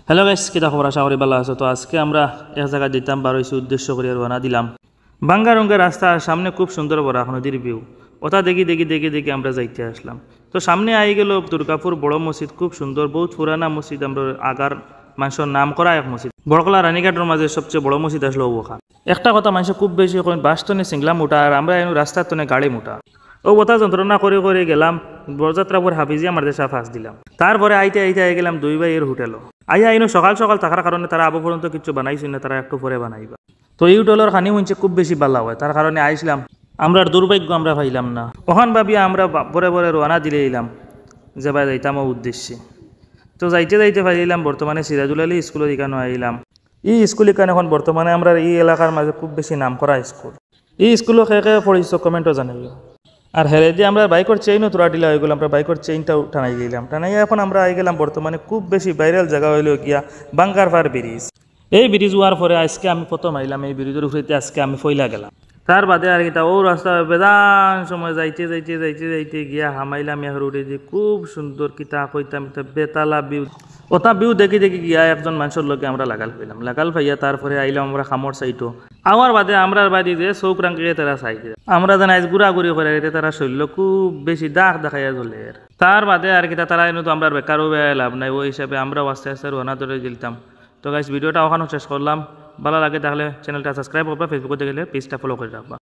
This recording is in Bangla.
হ্যালো গাইস, কিতা খবর? আশা করি ভালো আছো। তো আজকে আমরা এক জায়গায় দিতাম বার হয়েছি, উদ্দেশ্য করে রওনা দিলাম। বাঙ্গা রঙের রাস্তা, সামনে খুব সুন্দর বরাক নদীর ভিউ। ওটা দেখি দেখি দেখি দেখি আমরা যাইতে আসলাম। তো সামনে আই গেল দুর্গাপুর বড় মসজিদ, খুব সুন্দর, বহুত পুরানা মসজিদ। আমরা আগার মানুষের নাম করা এক মসজিদ। বড়কলা রানীঘাটের মাঝে সবচেয়ে বড় মসজিদ আসলো ওখান। একটা কথা মানুষ খুব বেশি করেন, বাস তনে সিংলা মোটা, আর আমরা এনে রাস্তার তনে গাড়ি মোটা। ও ওটা যন্ত্রণা করে করে গেলাম বরযাত্রাপুর হাফিজিয়া মাদ্রাসা ফাঁস দিলাম। তারপরে আইতে আইতে আই গেলাম দুই ভাইয়ের হোটেলও। আইয়া আইনো সকাল সকাল থাকার কারণে তারা আবু পর্যন্ত কিছু বানাইছিল না, তারা একটু পরে বানাইবা। তো এই হোটেলের খানি হচ্ছে খুব বেশি ভালো হয়, তার কারণে আইসলাম। আমরা দুর্ভাগ্য আমরা পাইলাম না। ওখান ভাবিয়া আমরা পরে পরে রওনা দিলে এলাম যে ভাই যাইতাম উদ্দেশ্যে। তো যাইতে যাইতে পাইলাম বর্তমানে সিরাজুল আলী স্কুলের এখানে আইলাম। এই স্কুল এখানে এখন বর্তমানে আমরা এই এলাকার মাঝে খুব বেশি নাম করা স্কুল। এই স্কুলও খেয়ে পড়িস, কমেন্টও জানাইও। আর হেরে দিয়ে আমরা বাইকের চেইনও তোরা দিলা হয়ে গেলাম, আমরা বাইকের চেইনটাও টানাই দিলাম। টানাইয়া এখন আমরা আই গেলাম বর্তমানে খুব বেশি ভাইরাল জায়গা হইল গিয়া বাঙ্গারপার ব্রিজ। এই ব্রিজ হওয়ার পরে আজকে আমি প্রথম আইলাম এই ব্রিজের উপরে, আজকে আমি ফইলা গেলাম। তার বাদে আর কিতা ও রাস্তা বেদান সময় যাইতে যাইতে যাইতে যাইতে গিয়া হামাইলাম এর উঠে যে খুব সুন্দর কিতা কইতাম বেতালা বিউ। ওটা বিউ দেখি দেখি গিয়া একজন মানুষের লোকে আমরা লাগাল পাইলাম। লাগাল পাইয়া তারপরে আইলাম আমরা খামর সাইটও। আমার বাদে আমরা বাদি যে চৌক রাঙ্কিয়ে তারা সাইডে আমরা যেন আজ ঘুরাঘুরি করে তারা শৈল খুব বেশি দাগ দেখাইয়া চলে। তার বাদে আর কিতা তারা এনে তো আমরা বেকারও লাভ নাই, ওই হিসাবে আমরাও আস্তে আস্তে রওনা ধরে দিতাম। তো গাইস, ভিডিওটা ওখানে শেষ করলাম। ভালো লাগে তাহলে চ্যানেলটা সাবস্ক্রাইব করবা, ফেসবুকে গেলে পেজটা ফলো করে রাখবা।